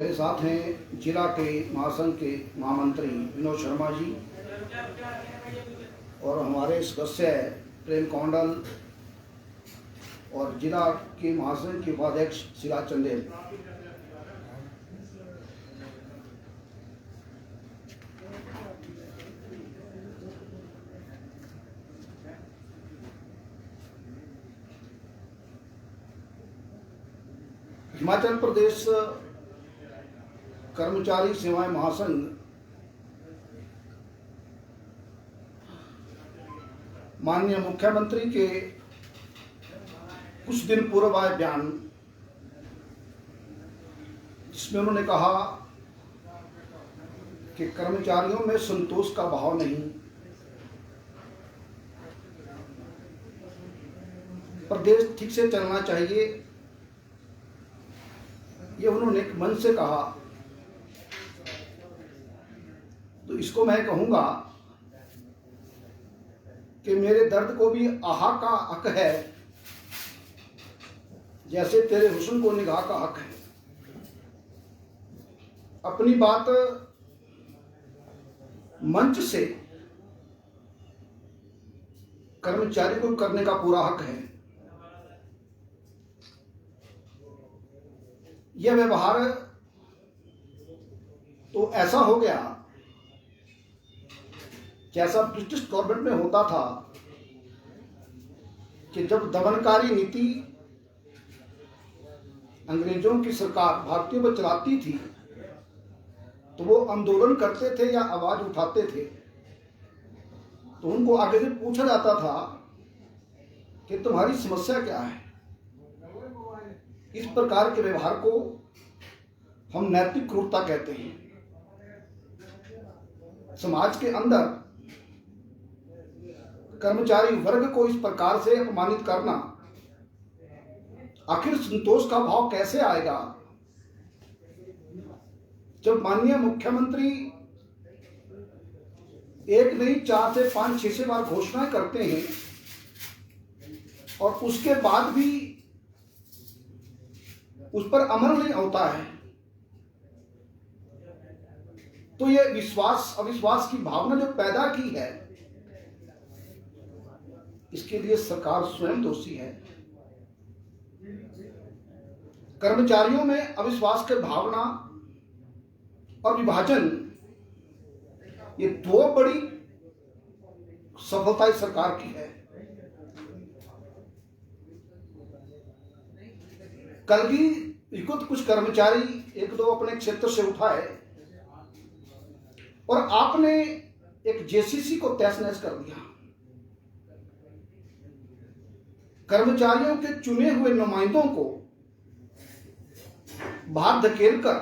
मेरे साथ हैं जिला के महासंघ के महामंत्री विनोद शर्मा जी और हमारे सदस्य प्रेम कौंडल और जिला के महासंघ के उपाध्यक्ष सिराज चंदेल। हिमाचल प्रदेश कर्मचारी सेवाएं महासंघ माननीय मुख्यमंत्री के कुछ दिन पूर्व आए बयान, जिसमें उन्होंने कहा कि कर्मचारियों में संतोष का भाव नहीं, प्रदेश ठीक से चलना चाहिए, ये उन्होंने एक मन से कहा। तो इसको मैं कहूंगा कि मेरे दर्द को भी आहा का हक है, जैसे तेरे हुस्न को निगाह का हक है। अपनी बात मंच से कर्मचारी को करने का पूरा हक है। यह व्यवहार तो ऐसा हो गया जैसा ब्रिटिश गवर्नमेंट में होता था कि जब दमनकारी नीति अंग्रेजों की सरकार भारतीयों पर चलाती थी तो वो आंदोलन करते थे या आवाज उठाते थे, तो उनको आगे से पूछा जाता था कि तुम्हारी समस्या क्या है। इस प्रकार के व्यवहार को हम नैतिक क्रूरता कहते हैं। समाज के अंदर कर्मचारी वर्ग को इस प्रकार से अपमानित करना, आखिर संतोष का भाव कैसे आएगा जब माननीय मुख्यमंत्री एक नहीं 4 से 5 6 बार घोषणाएं करते हैं और उसके बाद भी उस पर अमल नहीं होता है। तो ये विश्वास अविश्वास की भावना जो पैदा की है, इसके लिए सरकार स्वयं दोषी है। कर्मचारियों में अविश्वास की भावना और विभाजन, ये 2 बड़ी सफलता इस सरकार की है। कल भी कुछ कर्मचारी 1-2 अपने क्षेत्र से उठाए और आपने एक जेसीसी को तहस नहस कर दिया। कर्मचारियों के चुने हुए नुमाइंदों को बाहर धकेलकर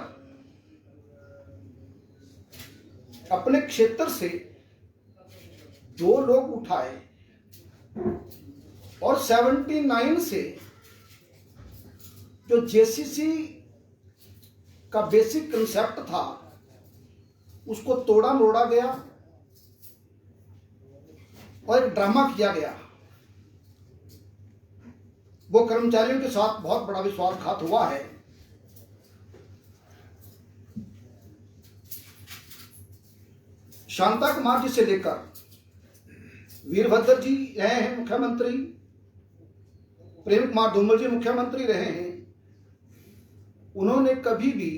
अपने क्षेत्र से 2 लोग उठाए और 79 से जो जेसीसी का बेसिक कंसेप्ट था उसको तोड़ा मोड़ा गया और एक ड्रामा किया गया। वो कर्मचारियों के साथ बहुत बड़ा विश्वासघात हुआ है। शांता कुमार जी से लेकर वीरभद्र जी रहे हैं मुख्यमंत्री, प्रेम कुमार धूमल जी मुख्यमंत्री रहे हैं, उन्होंने कभी भी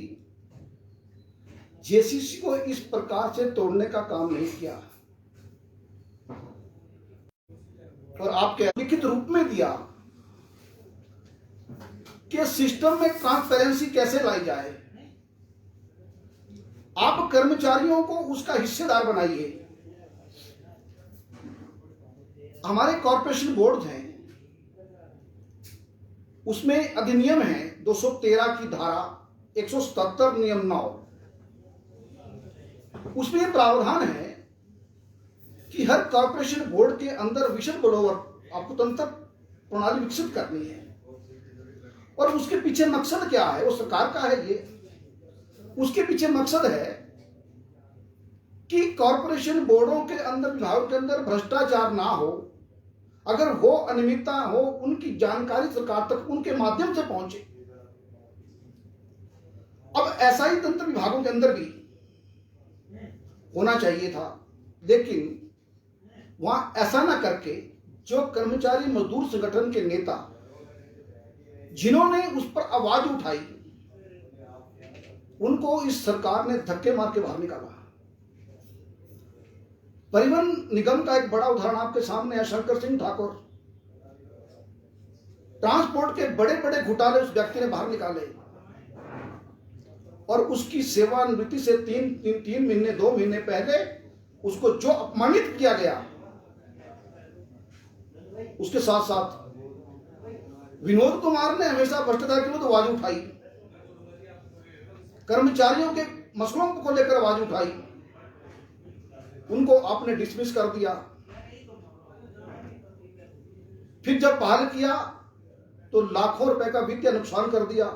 जेसीसी को इस प्रकार से तोड़ने का काम नहीं किया और आपके लिखित रूप में दिया कि सिस्टम में ट्रांसपेरेंसी कैसे लाई जाए। आप कर्मचारियों को उसका हिस्सेदार बनाइए। हमारे कॉर्पोरेशन बोर्ड हैं, उसमें अधिनियम है 213 की धारा 177 नियम 9, उसमें यह प्रावधान है कि हर कॉर्पोरेशन बोर्ड के अंदर विशन ब्लोअर आपतंत्र प्रणाली विकसित करनी है। और उसके पीछे मकसद क्या है, वो सरकार का है। ये उसके पीछे मकसद है कि कॉर्पोरेशन बोर्डों के अंदर, विभागों के अंदर भ्रष्टाचार ना हो, अगर हो अनियमितता हो, उनकी जानकारी सरकार तक उनके माध्यम से पहुंचे। अब ऐसा ही तंत्र विभागों के अंदर भी होना चाहिए था, लेकिन वहां ऐसा ना करके जो कर्मचारी मजदूर संगठन के नेता जिन्होंने उस पर आवाज उठाई, उनको इस सरकार ने धक्के मार के बाहर निकाला। परिवहन निगम का एक बड़ा उदाहरण आपके सामने है, शंकर सिंह ठाकुर। ट्रांसपोर्ट के बड़े बड़े घोटाले उस व्यक्ति ने बाहर निकाले और उसकी सेवानिवृत्ति से तीन महीने 2 महीने पहले उसको जो अपमानित किया गया, उसके साथ साथ विनोद कुमार ने हमेशा भ्रष्टाचार के विरुद्ध आवाज उठाई, कर्मचारियों के मसलों को लेकर आवाज उठाई, उनको आपने डिसमिस कर दिया। फिर जब बहाल किया तो लाखों रुपए का वित्तीय नुकसान कर दिया।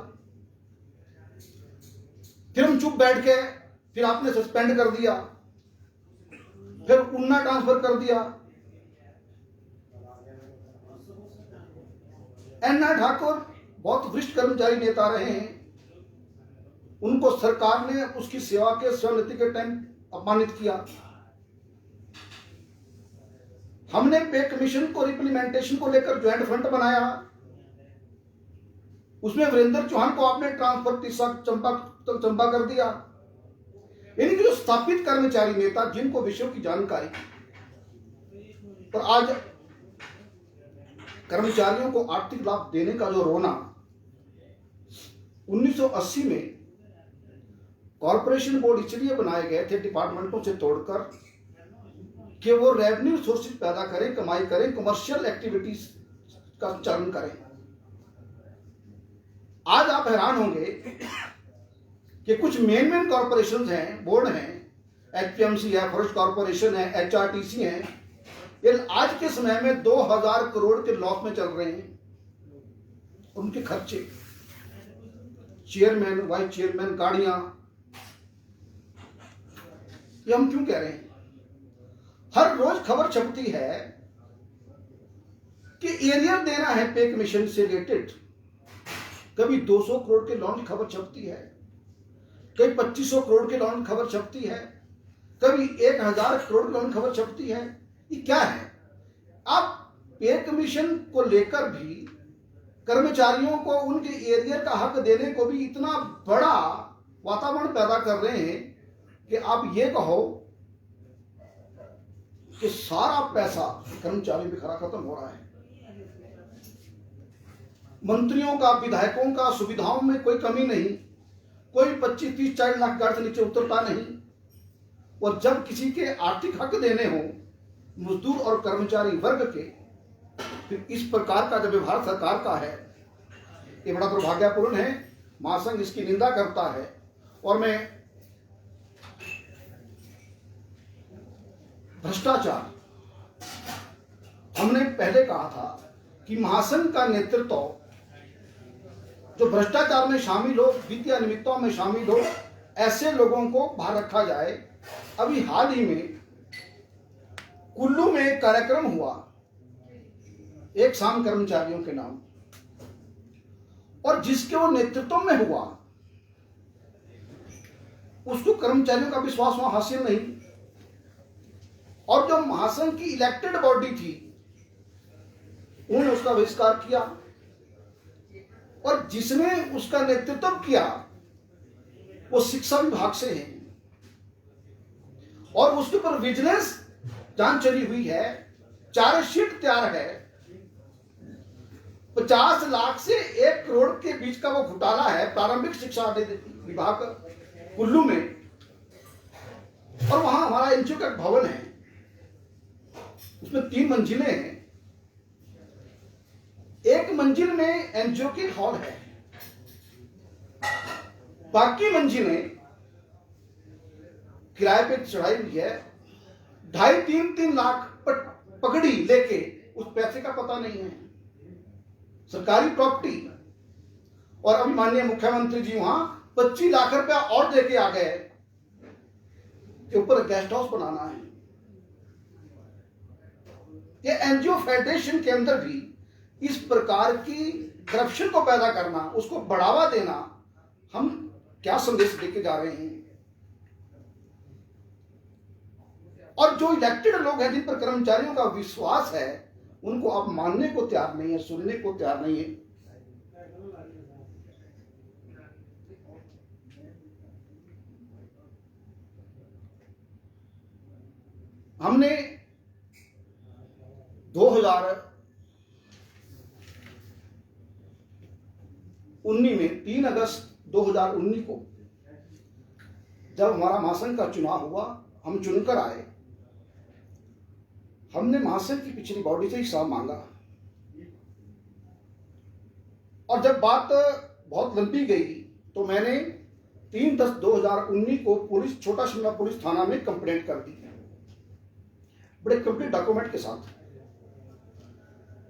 फिर हम चुप बैठ गए, फिर आपने सस्पेंड कर दिया, फिर उन्ना ट्रांसफर कर दिया। एन.आर. ठाकुर बहुत वरिष्ठ कर्मचारी नेता रहे हैं, उनको सरकार ने उसकी सेवा के सेवानिवृत्ति के टाइम अपमानित किया। हमने पे कमीशन को रिप्लीमेंटेशन को लेकर ज्वाइंट फ्रंट बनाया, उसमें वीरेंद्र चौहान को आपने ट्रांसफर तीसरा चंपा कर दिया। इनके जो स्थापित कर्मचारी नेता जिनको विषयों की जानकारी, और आज कर्मचारियों को आर्थिक लाभ देने का जो रोना, 1980 में कॉरपोरेशन बोर्ड इसलिए बनाए गए थे डिपार्टमेंटों से तोड़कर कि वो रेवेन्यू सोर्सेज पैदा करें, कमाई करें, कमर्शियल एक्टिविटीज का संचालन करें। आज आप हैरान होंगे कि कुछ मेन कॉरपोरेशन हैं, बोर्ड हैं, एचपीएमसी है, फॉरेस्ट कॉरपोरेशन है, एचआरटीसी है, ये आज के समय में 2000 करोड़ के लॉस में चल रहे हैं। उनके खर्चे, चेयरमैन, वाइस चेयरमैन, गाड़ियां, ये हम क्यों कह रहे हैं? हर रोज खबर छपती है कि एरियर देना है पे कमीशन से रिलेटेड। कभी 200 करोड़ के लोन की खबर छपती है, कभी 2500 करोड़ के लोन की खबर छपती है, कभी 1000 करोड़ के लोन की खबर छपती है। ये क्या है? आप पे कमीशन को लेकर भी कर्मचारियों को उनके एरियर का हक देने को भी इतना बड़ा वातावरण पैदा कर रहे हैं कि आप ये कहो कि सारा पैसा कर्मचारी बिखरा खत्म हो रहा है। मंत्रियों का, विधायकों का सुविधाओं में कोई कमी नहीं, कोई 25, 30, 40 लाख गाड़ से नीचे उतरता नहीं। और जब किसी के आर्थिक हक देने हो मजदूर और कर्मचारी वर्ग के, फिर इस प्रकार का जब व्यवहार सरकार का है, ये बड़ा दुर्भाग्यपूर्ण है। महासंघ इसकी निंदा करता है। और मैं भ्रष्टाचार, हमने पहले कहा था कि महासंघ का नेतृत्व जो भ्रष्टाचार में शामिल हो, वित्तीय अनियमितताओं में शामिल हो, ऐसे लोगों को बाहर रखा जाए। अभी हाल ही में कुल्लू में एक कार्यक्रम हुआ, एक शाम कर्मचारियों के नाम, और जिसके वो नेतृत्व में हुआ, उसको कर्मचारियों का विश्वास वहां हासिल नहीं। और जो महासंघ की इलेक्टेड बॉडी थी, उन्होंने उसका बहिष्कार किया। और जिसने उसका नेतृत्व किया वो शिक्षा विभाग से है, और उसके ऊपर विजिलेंस जांच चली हुई है, चार्जशीट तैयार है। 50 लाख से 1 करोड़ के बीच का वो घोटाला है प्रारंभिक शिक्षा विभाग कुल्लू में। और वहां हमारा एनजीओ का भवन है, उसमें 3 मंजिलें हैं। एक मंजिल में एनजीओ की हॉल है, बाकी मंजिलें किराए पे चढ़ाई हुई है। 2.5-3 लाख पकड़ी लेके उस पैसे का पता नहीं है, सरकारी प्रॉपर्टी। और अभी माननीय मुख्यमंत्री जी वहां 25 लाख रुपया और देके आ गए कि ऊपर गेस्ट हाउस बनाना है। ये एनजीओ फेडरेशन के अंदर भी इस प्रकार की करप्शन को पैदा करना, उसको बढ़ावा देना, हम क्या संदेश देके जा रहे हैं। और जो इलेक्टेड लोग हैं, जिन पर कर्मचारियों का विश्वास है, उनको आप मानने को तैयार नहीं है, सुनने को तैयार नहीं है। हमने 2019 में 3 अगस्त 2019 को जब हमारा महासंघ का चुनाव हुआ, हम चुनकर आए, हमने महासंघ की पिछली बॉडी से हिसाब मांगा। और जब बात बहुत लंबी गई तो मैंने 3/10/2019 को पुलिस, छोटा शिमला पुलिस थाना में कंप्लेंट कर दी, बड़े कंप्लीट डॉक्यूमेंट के साथ।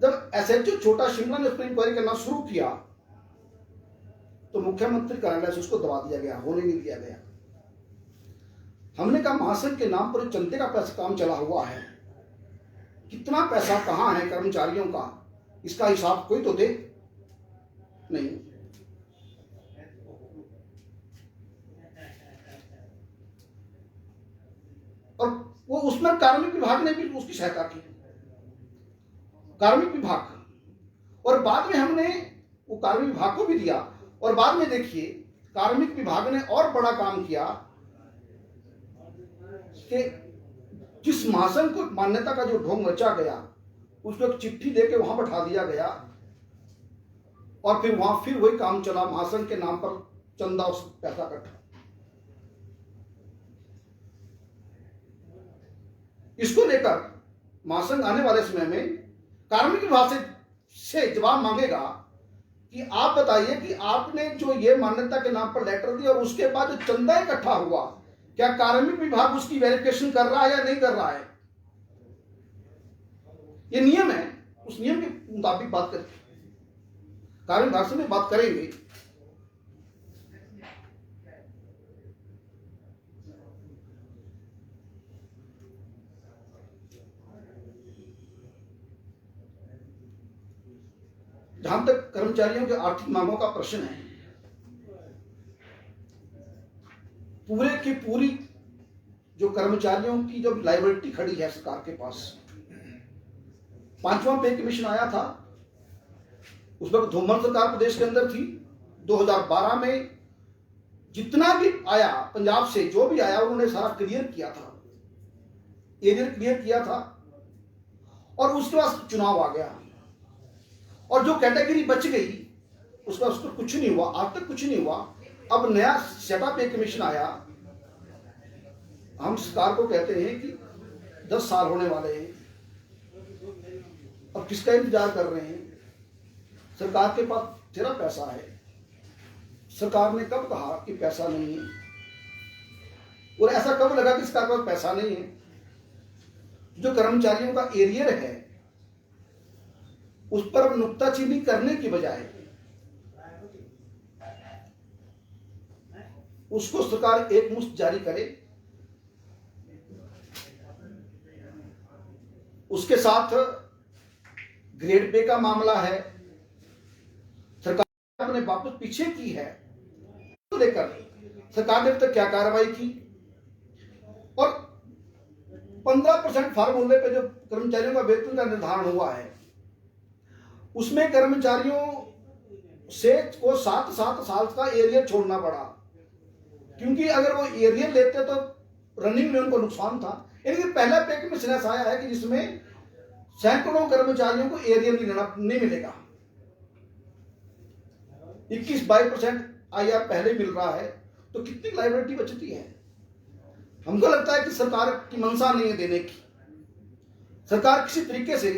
जब एसएचओ छोटा शिमला ने उसपर इंक्वायरी करना शुरू किया तो मुख्यमंत्री कार्यालय से उसको दबा दिया गया, होने नहीं दिया गया। हमने कहा महासंघ के नाम पर चंदे का पैसा काम चला हुआ है, कितना पैसा कहां है कर्मचारियों का, इसका हिसाब कोई तो दे। नहीं, और वो उसमें कार्मिक विभाग ने भी उसकी सहायता की, कार्मिक विभाग। और बाद में हमने वो कार्मिक विभाग को भी दिया। और बाद में देखिए, कार्मिक विभाग ने और बड़ा काम किया कि जिस महासंघ को मान्यता का जो ढोंग रचा गया, उसको एक चिट्ठी देके वहां बैठा दिया गया और फिर वहां फिर वही काम चला, महासंघ के नाम पर चंदा और पैसा इकट्ठा। इसको लेकर महासंघ आने वाले समय में कार्मिक विभाग से जवाब मांगेगा कि आप बताइए कि आपने जो ये मान्यता के नाम पर लेटर दिया और उसके बाद जो चंदा इकट्ठा हुआ, क्या कार्मिक विभाग उसकी वेरिफिकेशन कर रहा है या नहीं कर रहा है। ये नियम है, उस नियम के मुताबिक बात करते कार्मिक विभाग से भी बात करेंगे। जहां तक कर्मचारियों के आर्थिक मांगों का प्रश्न है, पूरे की पूरी जो कर्मचारियों की जो लायबिलिटी खड़ी है सरकार के पास, 5वां पे कमीशन आया था, उस वक्त धूमल सरकार प्रदेश के अंदर थी। 2012 में जितना भी आया पंजाब से, जो भी आया उन्होंने सारा क्लियर किया था, एरियर क्लियर किया था। और उसके बाद चुनाव आ गया और जो कैटेगरी बच गई उसका उस पर कुछ नहीं हुआ, आज तक कुछ नहीं हुआ। अब नया सेटअप पे कमीशन आया। हम सरकार को कहते हैं कि 10 साल होने वाले हैं, अब किसका इंतजार कर रहे हैं। सरकार के पास तेरा पैसा है, सरकार ने कब कहा कि पैसा नहीं है, और ऐसा कब लगा कि सरकार के पास पैसा नहीं है। जो कर्मचारियों का एरियर है उस पर नुक्ताचीनी करने की बजाय उसको सरकार एक मुश्त जारी करे, उसके साथ ग्रेड पे का मामला है, सरकार ने वापस पीछे की है, तो लेकर सरकार ने अब तक क्या कार्रवाई की। और 15% फार्मूले पे जो कर्मचारियों का वेतन का निर्धारण हुआ है, उसमें कर्मचारियों से को 7 साल का एरियर छोड़ना पड़ा, क्योंकि अगर वो एरियर लेते तो रनिंग में उनको नुकसान था। यानी पहला पे कमीशन ऐसा आया है कि जिसमें सैकड़ों कर्मचारियों को एरियर नहीं मिलेगा। 21-22% आईआर पहले मिल रहा है, तो कितनी लायबिलिटी बचती है। हमको लगता है कि सरकार की मंशा नहीं है देने की। सरकार किसी तरीके से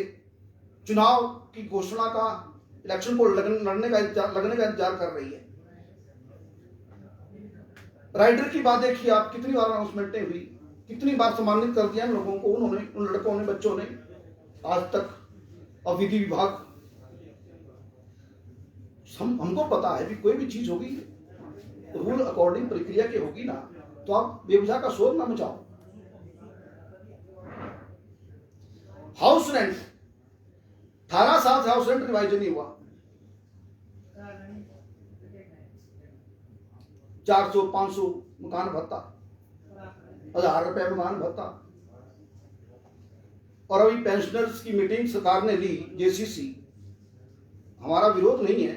चुनाव की घोषणा का, इलेक्शन को लगने का इंतजार कर रही है। राइडर की बात देखिए आप, कितनी बार अनाउंसमेंटें हुई, कितनी बार सम्मानित कर दिया लोगों को उन्होंने, उन लड़कों ने, बच्चों ने, आज तक। और विधि विभाग, हमको पता है कि कोई भी चीज होगी रूल अकॉर्डिंग प्रक्रिया की होगी ना, तो आप बेवजह का शोर ना मचाओ। हाउस रेंट 18 साल से हाउस रेंट रिवाइज नहीं हुआ। 400-500 मकान भत्ता, 1000 रुपये मकान भत्ता। और अभी पेंशनर्स की मीटिंग सरकार ने ली, जेसीसी, हमारा विरोध नहीं है,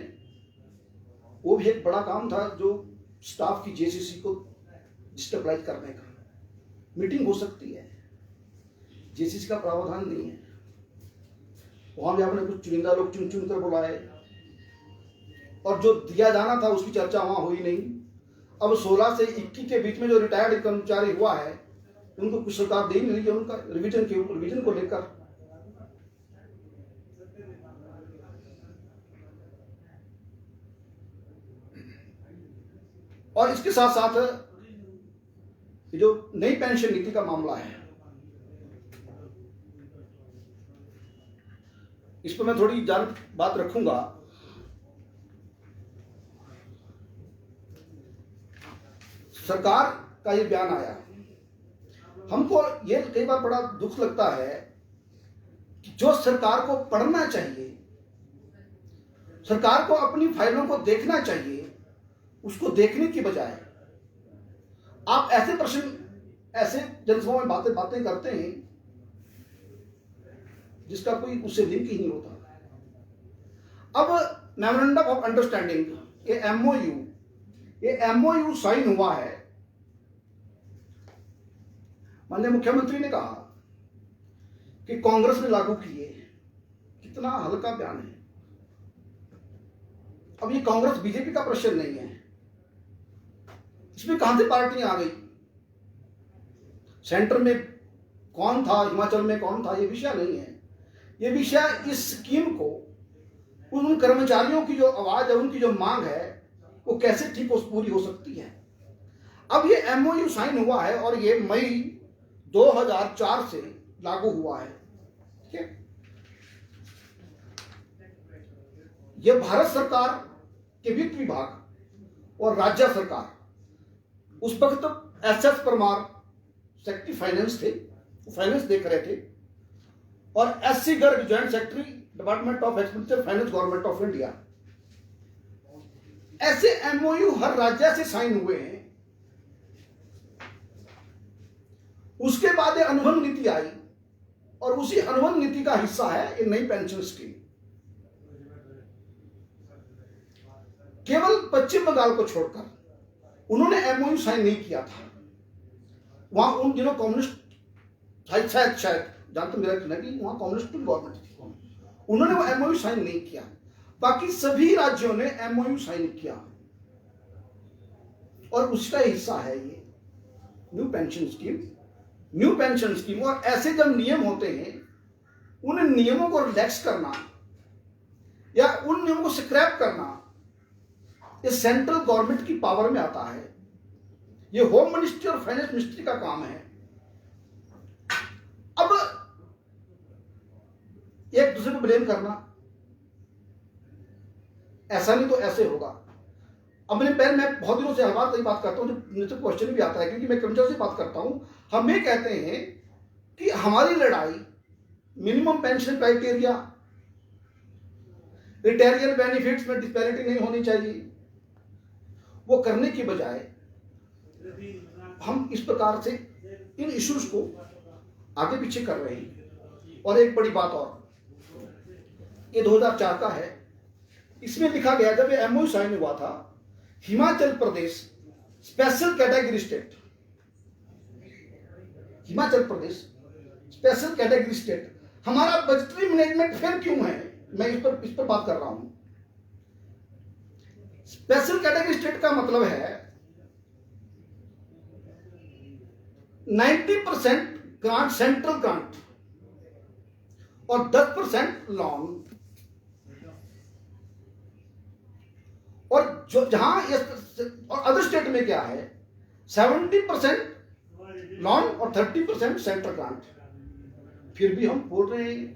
वो भी एक बड़ा काम था जो स्टाफ की जेसीसी को डिस्टेबलाइज करने का। मीटिंग हो सकती है, जेसीसी का प्रावधान नहीं है। वहां भी आपने कुछ चुनिंदा लोग चुन चुन कर बुलाए और जो दिया जाना था उसकी चर्चा वहां हुई नहीं। अब 16 से 21 के बीच में जो रिटायर्ड कर्मचारी हुआ है उनको कुछ सरकार दे नहीं रही है, उनका रिवीजन को लेकर। और इसके साथ साथ जो नई पेंशन नीति का मामला है, इस पर मैं थोड़ी बात रखूंगा। सरकार का ये बयान आया, हमको ये कई बार बड़ा दुख लगता है कि जो सरकार को पढ़ना चाहिए, सरकार को अपनी फाइलों को देखना चाहिए, उसको देखने की बजाय आप ऐसे प्रश्न, ऐसे जनसभाओं में बातें करते हैं जिसका कोई उससे लिंक ही नहीं होता। अब मेमोरेंडम ऑफ अंडरस्टैंडिंग, ये एमओयू साइन हुआ है। माननीय मुख्यमंत्री ने कहा कि कांग्रेस ने लागू किए। कितना हल्का बयान है। अब ये कांग्रेस बीजेपी का प्रश्न नहीं है, इसमें कहां से पार्टियां आ गई, सेंटर में कौन था, हिमाचल में कौन था, ये विषय नहीं है। ये विषय इस स्कीम को, उन कर्मचारियों की जो आवाज है, उनकी जो मांग है, वो कैसे ठीक पूरी हो सकती है। अब ये एमओयू साइन हुआ है और ये मई 2004 से लागू हुआ है। ठीक है, ये भारत सरकार के वित्त विभाग और राज्य सरकार, उस वक्त एसएस परमार सेक्रेटरी फाइनेंस थे, फाइनेंस देख रहे थे, और SC Garg joint secretary department of expenditure finance government of India. ऐसे एमओयू हर राज्य से साइन हुए हैं। उसके बाद ये अनुबंध नीति आई और उसी अनुबंध नीति का हिस्सा है ये नई पेंशन स्कीम। केवल पश्चिम बंगाल को छोड़कर उन्होंने एमओयू साइन नहीं किया था। वहां उन दिनों कम्युनिस्ट शायद जहां तक मेरा कहना है कि वहां कम्युनिस्ट गवर्नमेंट थी, उन्होंने वो एमओयू साइन नहीं किया। बाकी सभी राज्यों ने एमओयू साइन किया और उसका हिस्सा है ये न्यू पेंशन स्कीम। और ऐसे जब नियम होते हैं, उन नियमों को रिलैक्स करना या उन नियमों को स्क्रैप करना, ये सेंट्रल गवर्नमेंट की पावर में आता है। ये होम मिनिस्ट्री और फाइनेंस मिनिस्ट्री का काम है। अब एक दूसरे को ब्लेम करना, ऐसा नहीं तो ऐसे होगा। अब मैं बहुत दिनों से हर बार बात करता हूं, मुझे तो क्वेश्चन भी आता है क्योंकि मैं कर्मचारी से बात करता हूं। हम ये कहते हैं कि हमारी लड़ाई मिनिमम पेंशन क्राइटेरिया, रिटायरियल बेनिफिट्स में डिस्पैरिटी नहीं होनी चाहिए, वो करने की बजाय हम इस प्रकार से इन इश्यूज को आगे पीछे कर रहे हैं। और एक बड़ी बात और, ये 2004 का है, इसमें लिखा गया जब ये एमओयू साइन हुआ था, Himachal Pradesh special category state, Himachal Pradesh special category state, हमारा बजटरी मैनेजमेंट फेल क्यों है, मैं इस पर बात कर रहा हूं। स्पेशल कैटेगरी स्टेट का मतलब है 90% ग्रांट सेंट्रल ग्रांट और 10% लोन, और जो जहां और अदर स्टेट में क्या है 70% लोन और 30% सेंट्रल ग्रांट। फिर भी हम बोल रहे हैं,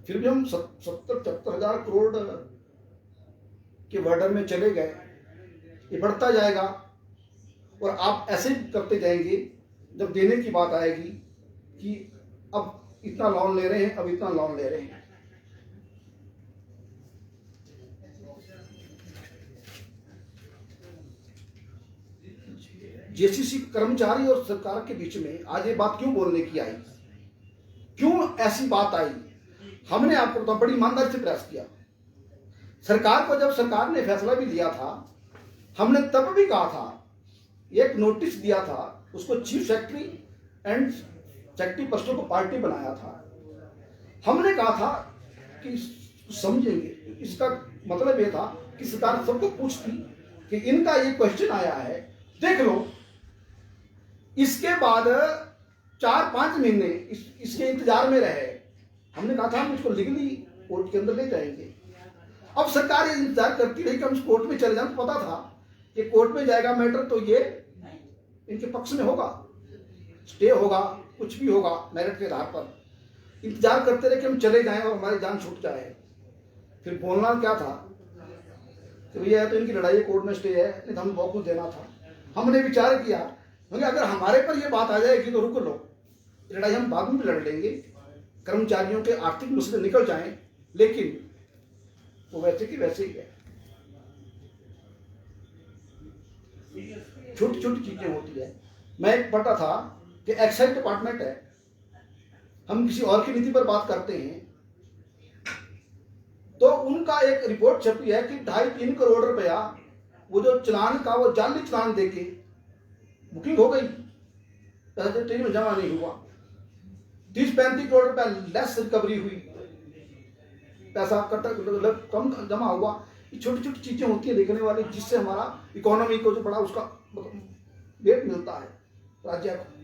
फिर भी हम 70-74 हजार करोड़ के बॉर्डर में चले गए। ये बढ़ता जाएगा और आप ऐसे करते जाएंगे, जब देने की बात आएगी कि अब इतना लोन ले रहे हैं, अब इतना लोन ले रहे हैं। जेसीसी कर्मचारी और सरकार के बीच में आज ये बात क्यों बोलने की आई, क्यों ऐसी बात आई? हमने आपको तो बड़ी ईमानदारी से प्रयास किया। सरकार को जब सरकार ने फैसला भी दिया था, हमने तब भी कहा था, एक नोटिस दिया था, उसको chief secretary and secretary person को पार्टी बनाया था। हमने कहा था कि समझेंगे, इसका मतलब ये था कि सरकार सबको पूछती कि इनका ये क्वेश्चन आया है, देख लो। इसके बाद 4-5 महीने इसके इंतजार में रहे। हमने कहा था हम इसको लीगली कोर्ट के अंदर ले जाएंगे। अब सरकार ये इंतजार करती रही कि हम कोर्ट में चले जाएं। तो पता था कि कोर्ट में जाएगा मैटर तो ये इनके पक्ष में होगा, स्टे होगा, कुछ भी होगा मेरिट के आधार पर। इंतजार करते रहे कि हम चले जाएं और हमारी जान छूट जाए। फिर बोलना क्या था कि भैया तो इनकी लड़ाई कोर्ट में स्टे है, नहीं तो हमें बहुत कुछ देना था। हमने विचार किया क्योंकि अगर हमारे पर ये बात आ जाएगी तो रुक लो, लड़ाई हम बाद में भी लड़ लेंगे, कर्मचारियों के आर्थिक मसले निकल जाएं, लेकिन वो वैसे की वैसे ही है। छोटी छोटी चीजें होती है। मैं एक पढ़ा था कि एक्साइज डिपार्टमेंट है, हम किसी और की नीति पर बात करते हैं तो उनका एक रिपोर्ट छपी है कि 2.5-3 करोड़ रुपया वो जो चलान का वो जाली चलान देके बुकिंग हो गई, पैसा ट्रेन में जमा नहीं हुआ। 30-35 करोड़ रुपया लेस रिकवरी हुई, पैसा कम जमा हुआ। ये छोटी छोटी चीजें होती है देखने वाली, जिससे हमारा इकोनॉमी को जो बड़ा उसका वेट मिलता है राज्य को।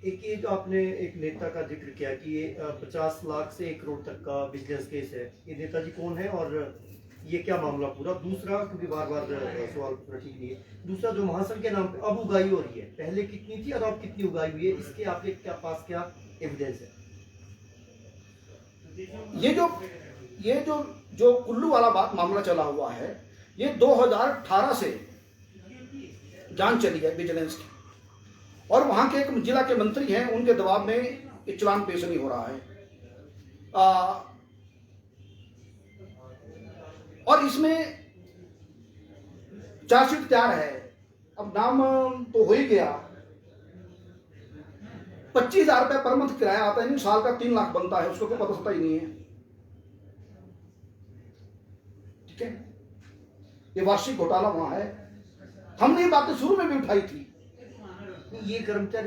एक ये जो आपने एक नेता का जिक्र किया कि ये 50 लाख से 1 करोड़ तक का बिजनेस केस है, ये नेताजी कौन है और ये क्या मामला पूरा? दूसरा, क्योंकि बार बार सवाल पूरा ठीक नहीं है, दूसरा जो महासंघ के नाम पे अब उगाही हो रही है, पहले कितनी थी और अब कितनी उगाही हुई है, इसके आपके क्या पास क्या एविडेंस है? ये जो कुल्लू वाला बात मामला चला हुआ है, ये 2018 से जांच चली है विजिलेंस की, और वहां के एक जिला के मंत्री हैं, उनके दबाव में ये चलान पेश नहीं हो रहा है। और इसमें चार्जशीट तैयार है, अब नाम तो हो ही गया। 25,000 रुपये पर मंथ किराया आता है, साल का 3 लाख बनता है, उसको कोई पता चलता ही नहीं है। ठीक है, ये वार्षिक घोटाला वहां है। हमने ये बातें शुरू में भी उठाई थी। ये कर्मचारी